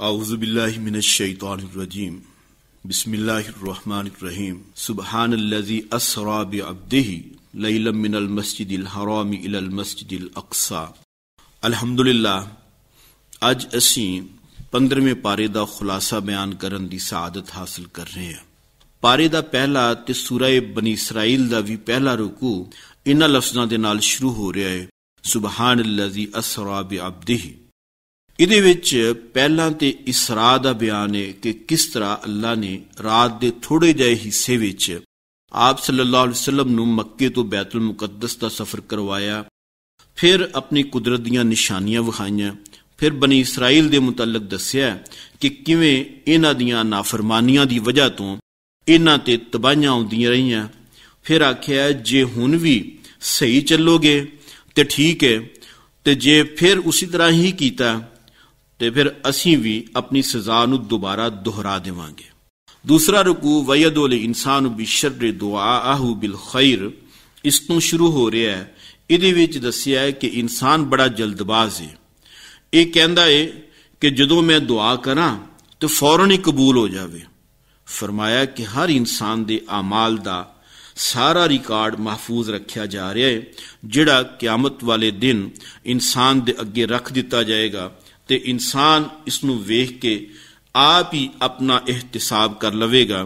औज़ु बिल्लाहि मिनश शैतानिर रजीम बिस्मिल्लाहिर रहमानिर रहीम सुब्हानल्लज़ी अस्रा बिअब्दिही लैलन मिनल मस्जिदिल हराम इलल मस्जिदिल अक़सा। अल्हम्दुलिल्लाह, अज असी 15वें पारे दा खुलासा बयान करन दी सआदत हासिल कर रहे हैं। पारे दा पहला ते सूरह बनी इसराइल दा भी पहला रुकू इन्हां लफ्ज़ां दे नाल शुरू हो रहा है, सुब्हानल्लज़ी अस्रा बिअब्दिही। इहदे विच पहला ते इसरा दा बयान है कि किस तरह अल्लाह ने रात दे थोड़े जिहे हिस्से विच आप सल्लल्लाहु अलैहि वसल्लम नूं मक्के तो बैतुल मुकद्दस दा सफर करवाया, फिर अपनी कुदरत दीआं निशानियां विखाइयां, फिर बनी इसराइल दे मुतल्लक दस्सिया कि किवें इन्हां दीआं नाफरमानियां दी वजह तो इन्हां ते तबाहियां आउंदियां रहियां। फिर आख्या जे हुण भी सही चलोगे ते ठीक है, ते जे फिर उसी तरह ही कीता ते फिर असी भी अपनी सजा नूं दोबारा दोहरा देवांगे। दूसरा रुकू वयदुल इंसान बिशर्रि दुआअहु बिल खैर, इस तो शुरू हो रहा है। इहदे विच दस्सिया है कि इंसान बड़ा जल्दबाज है। ये कहंदा है कि जदों मैं दुआ करां तो फौरन ही कबूल हो जावे। फरमाया कि हर इंसान दे आमाल दा सारा रिकॉर्ड महफूज रखा जा रहा है, जिहड़ा क़यामत वाले दिन इंसान दे अगे रख दिता जाएगा ते इंसान इसनूं वेख के आप ही अपना एहतिसाब कर लवेगा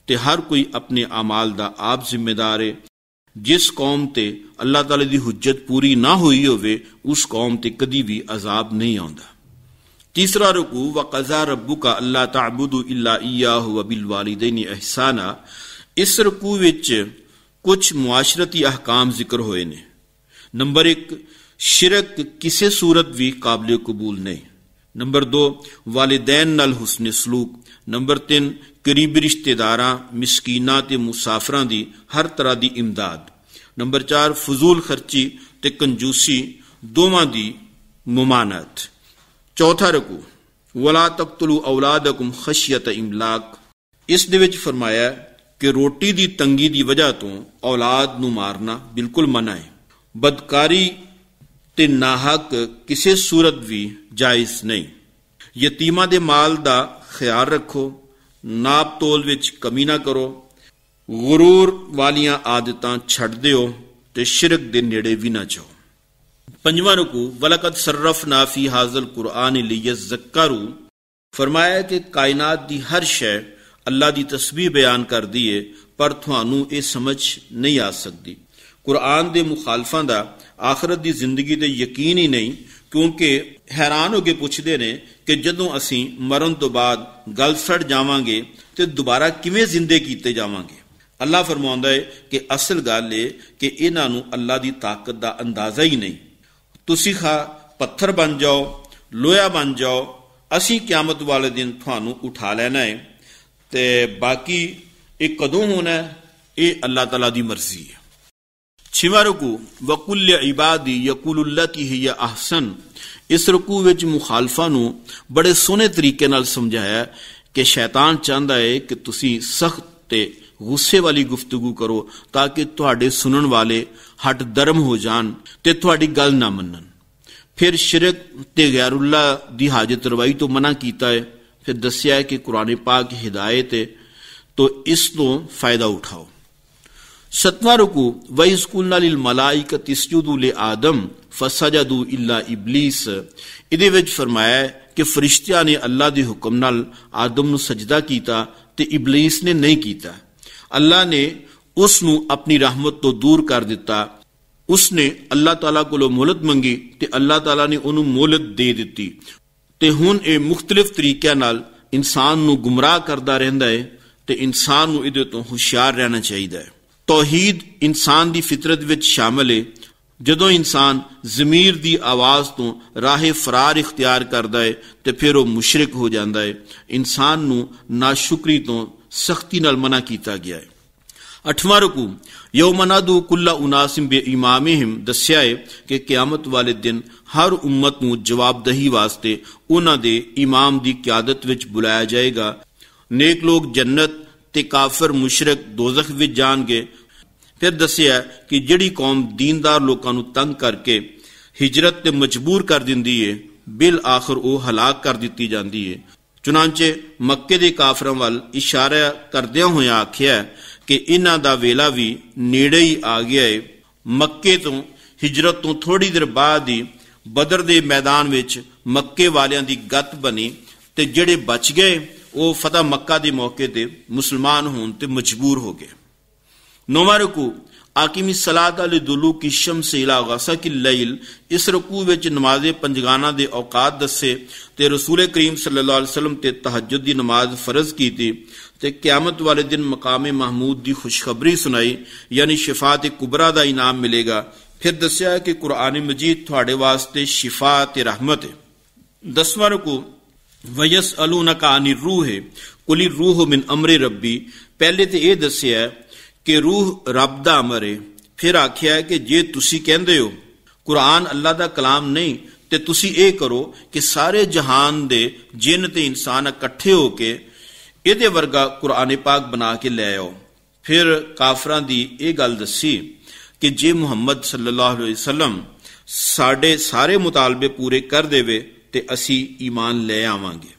ते हर कोई अपने अमाल दा आप जिम्मेदार है। जिस कौम ते अल्लाह ताला दी हुज्जत पूरी ना हुई होवे उस कौम ते कदी भी अजाब नहीं आउंदा। तीसरा रुकू वक़ज़ा रब्बुका अल्ला तअबुदू इल्ला इय्याहु व बिल वालिदैनि ihसाना। इस रुकू विच कुछ मुआशरती अहकाम जिक्र होए ने। नंबर 1, शिरक किसी सूरत भी काबिल कबूल नहीं। नंबर 2, वालिदैन नाल हुस्न सलूक। नंबर 3, करीबी रिश्तेदारां, मिसकीनां ते मुसाफरां दी हर तरह दी इमदाद। नंबर 4, फजूल खर्ची ते कंजूसी दोवां दी मुमानत। चौथा रुकू वला तक़तुलू औलादकुम खशियत इमलाक। इस दे विच फरमाया कि रोटी दी तंगी दी वजह तो औलाद नूं मारना बिल्कुल मना है। बदकारी ते नाहक किसी सूरत भी जायज नहीं। यतीमा दे माल दा ख्याल रखो, नाप तोल विच कमी ना करो, गुरूर वालियां आदतां छड्ड दिओ ते शिरक दे नेड़े भी ना जाओ। पंजवां रुकू वलकद सर्रफना फी हाज़ल कुरआन लियज़्ज़क्करू। फरमाया कि कायनात दी हर शै अल्लाह दी तस्बीह बयान कर दी है, पर तुहानू ये समझ नहीं आ सकती। कुरआन दे मुखालफां दा आखिरत दी जिंदगी ते यकीन ही नहीं, क्योंकि हैरान होके पुछदे ने कि जदों असीं मरण तो बाद गल सड़ जावांगे ते दोबारा किवें जिंदे कीते जावांगे। अल्लाह फरमाउंदा है कि असल गल है कि इन्हां नूं अल्लाह दी ताकत दा अंदाजा ही नहीं। तुसीं खा पत्थर बन जाओ, लोहा बन जाओ, असीं क़यामत वाले दिन तुहानू उठा लेना है, ते बाकी ये कदों होना है ये अल्लाह ताला दी मर्जी है। छेवां रुकू वकुल्ल इबादी यकुलुल्लती हिया अहसन। इस रुकू विच मुखालफा नूं बड़े सोहने तरीके नाल समझाया कि शैतान चाहता है कि तुसीं सख्त ते गुस्से वाली गुफ्तगू करो ताकि तुहाडे सुनन वाले हट दरम हो जान ते तुहाडी गल ना मनन। फिर शिरक ते गैरुल्लाह दी हाजत रवाई तो मना कीता है। फिर दस्सिया है कि कुरान पाक की हिदायत है तो इस तो फायदा उठाओ। सतवां रुकू वइज़ कुल्ना लिल मलाइकति इसजुदू ले आदम फसजदू इल्ला इबलीस। इहदे विच फरमाया कि फरिश्तियां ने अल्लाह दे हुक्म नाल आदम नूं सजदा कीता ते इबलीस ने नहीं कीता। अल्लाह ने उस नूं अपनी रहमत तो दूर कर दिता। उसने अल्लाह ताला कोलों मोहलत मंगी ते अल्लाह ताला ने उन्हों मोहलत दे दिती। ते हुण ये मुख्तलिफ तरीक़िਆਂ नाल इंसान नूं गुमराह करदा रहिंदा है ते इंसान नूं इहदे तो होशियार रहना चाहिदा है। तौहीद इंसान दी फितरत विच शामिल है। जदों इंसान ज़मीर दी आवाज़ तो राह फरार इख्तियार करदा है ते फिर वह मुशरिक हो जाता है। इंसान नूं नाशुक्री तो सख्ती नाल मना कीता गया है। अठवां रुकू यौम नदू कुल्ला उनासिम बे इमामिहिम। दस्सिया है कि क़यामत वाले दिन हर उम्मत नूं जवाबदही वास्ते उन्हां दे इमाम दी क़यादत विच बुलाया जाएगा। नेक लोग जन्नत ते काफिर मुशरिक दोज़ख विच जाणगे। फिर दस्सिया कि जिहड़ी कौम दीनदार लोकां नूं तंग करके हिजरत ते मजबूर कर दिंदी है, बिल आखिर वह हलाक कर दिती जाती है। चुनांचे मक्के दे काफरां वल इशारा करदियां होया आखिया कि इन्हां दा वेला भी नेड़े ही आ गया है। मक्के तो हिजरत तो थोड़ी देर बाद ही बदर दे मैदान विच मक्के वालियां दी गत बनी ते जिहड़े बच गए वो फतह मक्का दे मौके ते मुसलमान होण ते मजबूर हो गए। 9वां रुकू आकिमी सलात दुलू की शम्स इला गसकी लैल। इस रुकू विच नमाज पंजगाना दे औकात दसे ते रसूल करीम सल्लल्लाहु अलैहि वसल्लम ते तहज्जुद दी नमाज फर्ज कीती ते क़यामत वाले दिन मकाम महमूद दी खुशखबरी सुनाई, यानी शिफात कुबरा दा इनाम मिलेगा। फिर दस्या कि कुरान मजीद तुहाडे वास्ते शिफा ते रहमत है। 10वां रुकू वयसअलूनका अनिर रूह कुल रूह मिन अमरे रब्बी। पहले तो यह दस्या कि रूह रब दा अमर है। फिर आख्या कि जे तुसी कहंदे हो कुरान अल्लाह दा कलाम नहीं ते तुसी ये करो कि सारे जहान दे जिन ते इंसान इकट्ठे होके इहदे वर्गा कुरान पाक बना के ले आओ। फिर काफरां दी ये गल दसी कि जे मुहम्मद सल्लल्लाहु अलैहि वसल्लम साडे सारे मुतालबे पूरे कर देवे ते असी ईमान ले आवांगे।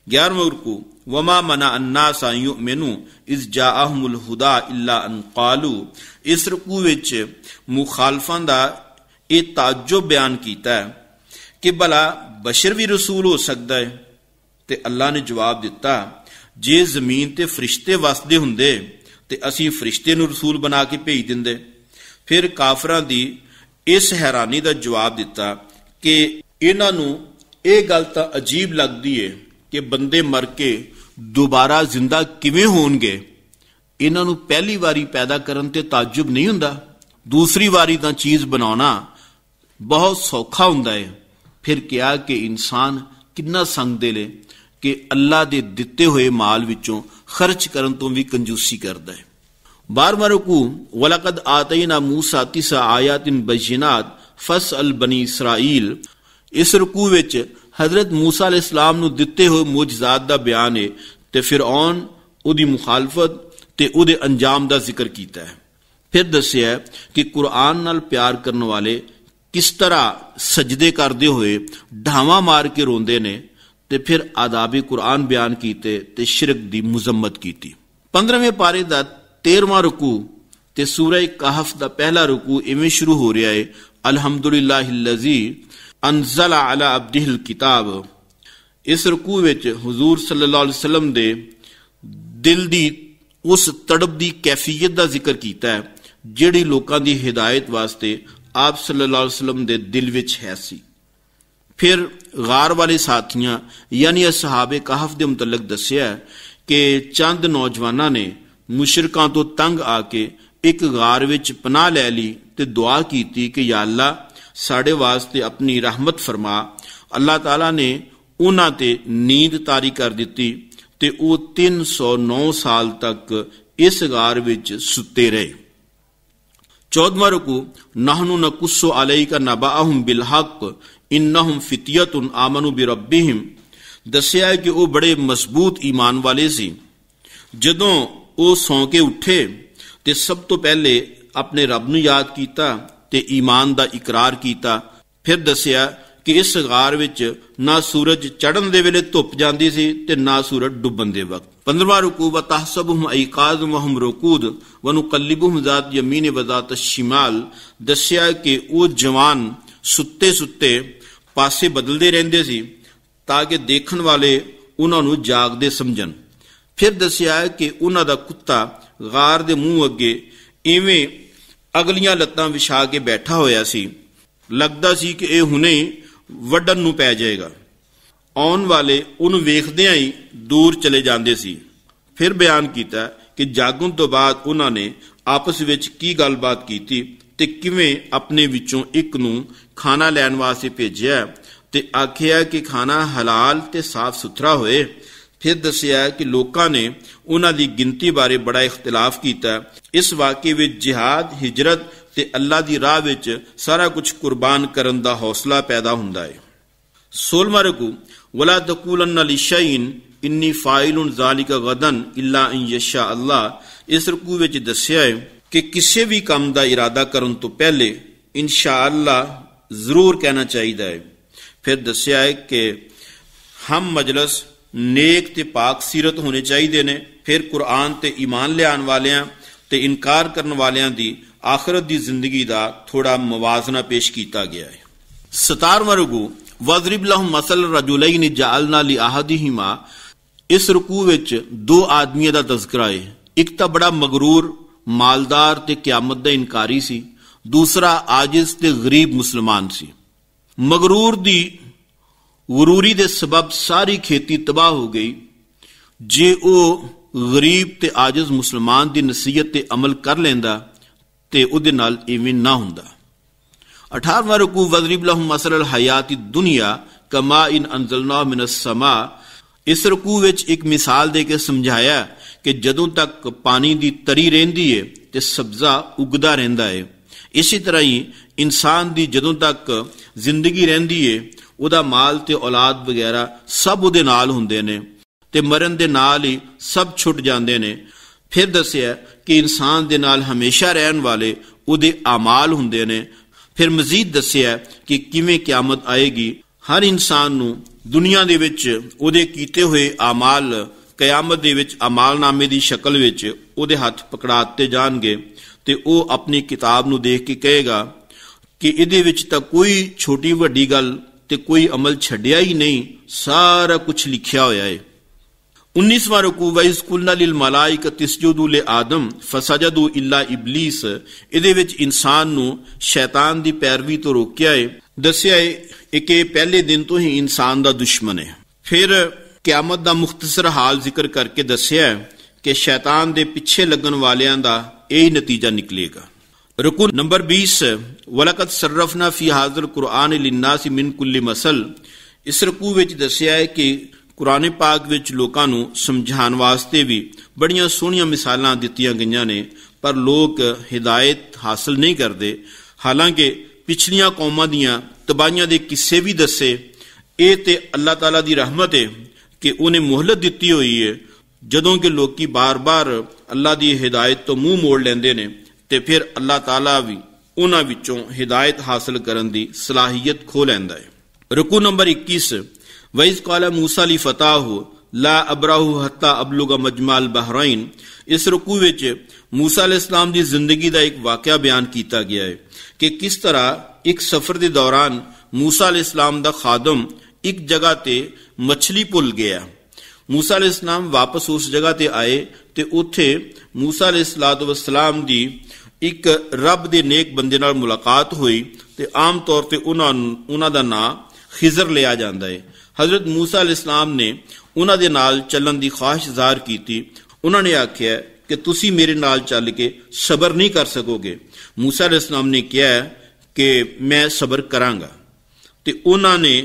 11वां रुकू वमा मना अन्नास अन युमिनु इज़ जाअहुमुल हुदा इल्ला अन क़ालू। इस रुकू विच मुखालफां दा ये ताज्जुब बयान कीता है कि भला बशर भी रसूल हो सकता है। ते अल्लाह ने जवाब दिता जे जमीन ते फरिश्ते वसदे हुंदे ते असी फरिश्ते नूं रसूल बना के भेज दिंदे। फिर काफरां दी इस हैरानी दा जवाब दिता कि इन्हां नूं ये गल तां अजीब लगदी है कि बंदे मर के दोबारा जिंदा किवें होणगे। इन्हां नूं पहली वारी पैदा करन ते ताज्जुब नहीं हुंदा, दूसरी वारी तां चीज बनाउणा बहुत सौखा हुंदा है। फिर कहा कि इंसान किन्ना संग दिल है कि अल्लाह दे दिते हुए माल विचों खर्च करन तो भी कंजूसी करदा है। 12वां रुकू वलकद आतैना मूसा 9 आयातिन बय्यिनात फसअल बनी इसराइल। इस रुकू विच हजरत मूसा अलैहिस्सलाम नूं दिते हुए मुअजिज़ात दा बयान है ते फिरऔन उहदी मुखालफत ते उहदे अंजाम दा जिक्र कीता है। फिर दस्सिया कि कुरान नाल प्यार करने वाले किस तरह सजदे करते हुए ढावा मार के रोंदे ने ते फिर आदाबे कुरान बयान कीते ते शिरक दी मुजम्मत कीती। 15वें पारे दा 13वां रुकू ते सूरह कहफ दा पहला रुकू इवें शुरू हो रहा है अल्हम्दुलिल्लाहिल्लज़ी अनज़ला अला अब्दिहिल किताब। इस रुकू विच हुजूर सल्लल्लाहु अलैहि वसल्लम दे दिल दी उस तड़प दी कैफियत दा जिक्र कीता है जिहड़ी लोकां दी हिदायत वास्ते आप सल्लल्लाहु अलैहि वसल्लम दे दिल विच है सी। फिर गार वाले साथियां यानी असहाबे कहफ दे मुतल्लिक दस्सिया कि चंद नौजवानां ने मुशरिकां तो तंग आके एक गार विच पनाह लै ली ते दुआ कीती कि या अल्लाह साडे वास्ते अपनी रहमत फरमा। अल्लाह ताला ने उन्हां ते नींद तारी कर दिती ते वो 309 साल तक इस गार विच सुते रहे। 14वां रुकू नहनु नकुस्सु अलैका नबाअहुम बिल हक इन्नहुम फित्यतुन आमनु बिरब्बिहिम। दस्सिया है कि वो बड़े मजबूत ईमान वाले सी। जदों वो सौ के उठे ते सब तो पहले अपने रब नूं याद कीता ते ईमान दा इकरार कीता। फिर दस्सिया कि इस गार विच ना सूरज चढ़न दे वेले धुप जांदी सी ते ना सूरज डुबन दे वक्त। 15वां रुकू व तहसबुहुम ऐकाज़ व हुम रुकूद व नुक़ल्लिबुहुम ज़ात यमीन व ज़ात शिमाल। दस्सिया कि वो जवान सुत्ते सुत्ते पासे बदलते रहंदे सी ताकि देखण वाले उन्हां नूं जागदे समझन। फिर दस्सिया कि उन्हां दा कुत्ता गार दे मूंह अगे इवें अगलियां लत्तां विछा के बैठा होया सी, लगदा सी कि यह हुणे वड्डन नूं पै जाएगा। आउण वाले उन्हूं वेखदियां ही दूर चले जांदे सी। फिर बयान कीता कि जागण तो बाद उन्हां ने आपस विच की गलबात कीती ते किवें अपने विचों एक नूं खाना लैण वास्ते भेजिया ते आखिया कि खाना हलाल ते साफ सुथरा होए। फिर दस्सिया कि लोकां ने उन्हां दी गिनती बारे बड़ा इख्तिलाफ कीता। इस वाक़े विच जिहाद हिजरत ते अल्लाह दी राह विच सारा कुछ कुर्बान करन दा हौसला पैदा हुंदा है। 16वां रुकू वला तकूलन्ना लिशैइन इन्नी फाइलुन ज़ालिका गदन इल्ला अन यशा अल्लाह। इस रुकू विच दस्सिया है कि किसी भी काम का इरादा करन तो पहले इंशाअल्लाह जरूर कहना चाहिए है। फिर दस्सिया है कि हम मजलस नेक ते पाक सीरत होने चाहिए ने। फिर कुरान ते ईमान लियान वालियां ते इनकार करने वालियां दी आखिरत दी जिंदगी दा थोड़ा मवाजना पेश किया गया है। 17वां रुकू वज़रिब लहुम मसल रजुलैन जअलना लिअहदिहिमा। इस रुकू विच दो आदमियों का तज़किरा है। एक तो बड़ा मगरूर मालदार ते क़यामत दा इनकारी सी, दूसरा आजिज ते गरीब मुसलमान सी। मगरूर दी गुरूरी दे सबब सारी खेती तबाह हो गई। जे वो गरीब ते आजिज मुसलमान दी नसीहत ते अमल कर लेंदा ते उहदे नाल इवें ना हुंदा। 18वां रुकू वज़रिब लहुम मसल हयाती दुनिया कमा इन अंज़लना मिनस समा। इस रुकू विच एक मिसाल दे के समझाया कि जदों तक पानी दी तरी रहिंदी है ते सब्जा उगदा रहिंदा है, इसी तरह ही इंसान दी जदों तक जिंदगी रहिंदी है उहदा माल ते औलाद वगैरह सब उहदे नाल हुंदे ने ते मरन दे नाल ही सब छुट जांदे ने। फिर दस्सिया कि इंसान दे नाल हमेशा रहन वाले उहदे आमाल हुंदे ने। फिर मजीद दस्सिया कि किवें क़यामत आएगी। हर इंसान नूं दुनिया दे विच उहदे कीते हुए आमाल क़यामत दे विच अमालनामे दी शक्ल विच उहदे हथ पकड़ाते जाणगे ते ओह अपनी किताब नूं देख के कहेगा कि इहदे विच तां कोई छोटी वड्डी गल ते कोई अमल छड्डिया ही नहीं, सारा कुछ लिखिया होया है। 19वां रुकू वइज़ कुलना लिल मलाइकति इसजुदू ले आदम फसजदू इल्ला इबलीस। इहदे विच इंसान नूं शैतान दी पैरवी तो रोकिया है। दस्सिया है कि पहले दिन तो ही इंसान दा दुश्मन है। फिर क़यामत दा मुख्तसर हाल जिक्र करके दस्सिया है कि शैतान दे पिछे लगन वालियां दा यही नतीजा निकलेगा। रुकू नंबर 20 वलकद सर्रफना फी हाज़िल कुरआन लिन्नास मिन कुल्ली मसल। इस रुकू विच दस्सिया है कि कुरान पाक विच लोकां नूं समझाण वास्ते भी बड़ियां सोहणियां मिसालां दित्तियां गईयां ने, पर लोग हिदायत हासिल नहीं करते। हालांकि पिछलियां कौमां दियां तबाहियां दे किस्से भी दस्से। ये ते अल्लाह ताला दी रहमत है कि उन्हें मोहलत दित्ती हुई है। जदों कि लोग बार बार अल्लाह दी हिदायत तो मुंह मोड़ लेंदे ने ते फिर अल्लाह ताला भी उन्हां विचों हिदायत हासिल करन दी सलाहियत खो लैंदा है। रुकू नंबर 21 वइज़ क़ाला मूसा ली फ़ताहु ला अब्राहु हत्ता अबलुगा मजमाल बहरैन। इस रुकू विच मूसा अलैहिस्सलाम दी जिंदगी दा एक वाक़या बयान किया गया है कि किस तरह एक सफर के दौरान मूसा अलैहिस्सलाम दा खादम एक जगह ते मछली भुल गया। मूसा अलैहिस्सलाम वापस उस जगह ते आए ते उत्थे मूसा अलैहिस्सलाम दी एक रब दे नेक बंदे नाल मुलाकात हुई ते आम तौर ते उन्हां दा नां खिजर लिया जाता है। हजरत मूसा अलैहिस्सलाम ने उन्हां दे नाल चलन दी ख्वाहिश ज़ाहिर की। उन्होंने आख्या कि तुसी मेरे नाल चल के सबर नहीं कर सकोगे। मूसा अलैहिस्सलाम ने कहा कि मैं सबर करांगा ते उन्होंने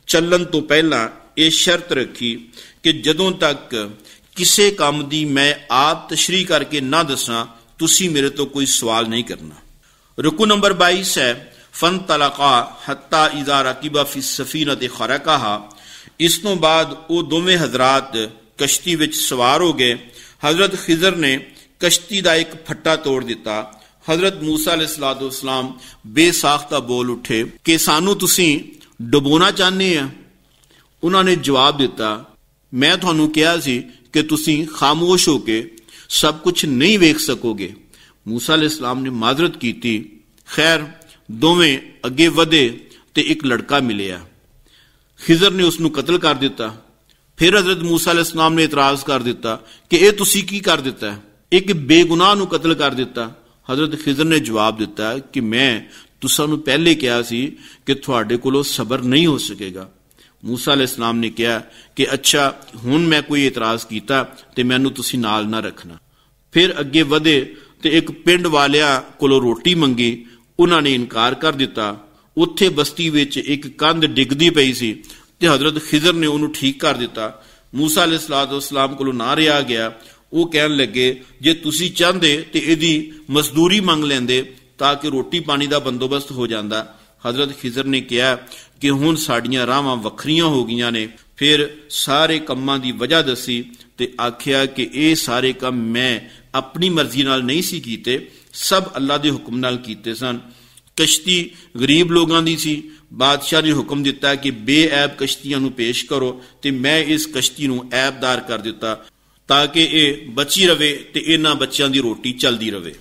चलन तो पहला ये शर्त रखी कि जदों तक किसी काम दी मैं आप तशरीह करके ना दसा तुसी मेरे तो कोई सवाल नहीं करना। रुकू नंबर 22 है फन तलका हत्ता इज़ा रकिबा फी सफीनत खरकहा। इस तो बाद वो दोवें हजरात कश्ती विच सवार हो गए। हजरत खिजर ने कश्ती का एक फट्टा तोड़ दिता। हजरत मूसा अलैहिस्सलाम बेसाख्ता बोल उठे कि सानू तुसी डुबोना चाहते हैं। उन्होंने जवाब दिता मैं थानू कहा सी कि तुसी खामोश होके सब कुछ नहीं वेख सकोगे। मूसा अलैहिस्सलाम ने माजरत की। खैर दोवें अगे वधे ते एक लड़का मिलिया। खिजर ने उसनू कतल कर दिता। फिर हजरत मूसा अलैहिस्सलाम ने इतराज कर दिता कि यह तुसी की कर दिता है, एक बेगुनाह नू कतल कर दिता। हजरत खिजर ने जवाब दिता कि मैं तुसानू पहले कहा सी कि तुहाडे कोलों सबर नहीं हो सकेगा। मूसा अलैहिस्सलाम ने कहा कि अच्छा हुण मैं कोई इतराज किया तो मैनू तुसी नाल ना रखना। फिर अगे वधे ते एक पिंड वालियां कोलों रोटी मंगी। उन्होंने इनकार कर दिता। उत्थे बस्ती विच एक कंध डिगदी पई सी ते हजरत खिजर ने उन्होंने ठीक कर दिता। मूसा अलैहिस्सलाम कोलों ना रहा गया। वो कहन लगे जे तुसी चाहते तो इहदी मजदूरी मंग लेंदे ताकि रोटी पानी का बंदोबस्त हो जाता। हजरत खिजर ने कहा कि हुण साडियां राहां वखरियां हो गईयां ने। फिर सारे कम्मां दी वजह दसी ते आख्या कि ये सारे काम मैं अपनी मर्जी नाल नहीं सी कीते, सब अल्लाह दे हुक्म नाल कीते सन। कश्ती गरीब लोगों की सी, ਬਾਦਸ਼ਾਹ ਨੇ ਹੁਕਮ ਦਿੱਤਾ ਕਿ ਬੇਐਬ ਕਸ਼ਤੀਆਂ ਨੂੰ ਪੇਸ਼ ਕਰੋ ਤੇ ਮੈਂ ਇਸ ਕਸ਼ਤੀ ਨੂੰ ਐਬਦਾਰ ਕਰ ਦਿੱਤਾ ਤਾਂ ਕਿ ਇਹ ਬਚੀ ਰਵੇ ਤੇ ਇਹਨਾਂ ਬੱਚਿਆਂ ਦੀ ਰੋਟੀ ਚੱਲਦੀ ਰਵੇ।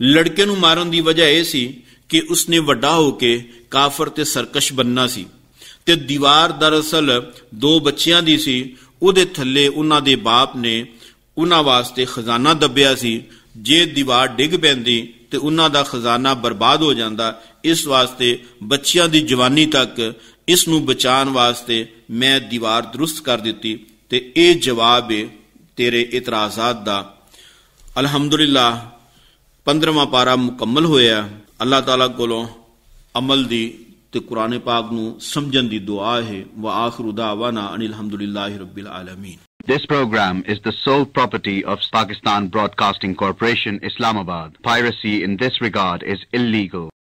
ਲੜਕੇ ਨੂੰ ਮਾਰਨ ਦੀ ਵਜ੍ਹਾ ਇਹ ਸੀ ਕਿ ਉਸਨੇ ਵੱਡਾ ਹੋ ਕੇ ਕਾਫਰ ਤੇ ਸਰਕਸ਼ ਬਣਨਾ ਸੀ ਤੇ ਦੀਵਾਰ ਦਰਅਸਲ 2 ਬੱਚਿਆਂ ਦੀ ਸੀ। ਉਹਦੇ ਥੱਲੇ ਉਹਨਾਂ ਦੇ ਬਾਪ ਨੇ ਉਹਨਾਂ ਵਾਸਤੇ ਖਜ਼ਾਨਾ ਦੱਬਿਆ ਸੀ। ਜੇ ਦੀਵਾਰ ਡਿੱਗ ਪੈਂਦੀ ਤੇ ਉਹਨਾਂ ਦਾ ਖਜ਼ਾਨਾ ਬਰਬਾਦ ਹੋ ਜਾਂਦਾ। ਇਸ ਵਾਸਤੇ ਬੱਚਿਆਂ ਦੀ ਜਵਾਨੀ ਤੱਕ ਇਸ ਨੂੰ ਬਚਾਉਣ ਵਾਸਤੇ ਮੈਂ ਦੀਵਾਰ ਦਰੁਸਤ ਕਰ ਦਿੱਤੀ ਤੇ ਇਹ ਜਵਾਬ ਹੈ ਤੇਰੇ ਇਤਰਾਜ਼ਾਤ ਦਾ। ਅਲਹਮਦੁਲਿਲਾ 15ਵਾਂ ਪਾਰਾ ਮੁਕੰਮਲ ਹੋਇਆ। ਅੱਲਾਹ ਤਾਲਾ ਕੋਲੋਂ ਅਮਲ ਦੀ ਤੇ ਕੁਰਾਨ ਪਾਕ ਨੂੰ ਸਮਝਣ ਦੀ ਦੁਆ ਹੈ। व आखिर दावाना अनिल हम्दुलिल्लाहि रब्बिल आलमीन। This program is the sole property of Pakistan Broadcasting Corporation, Islamabad. Piracy in this regard is illegal.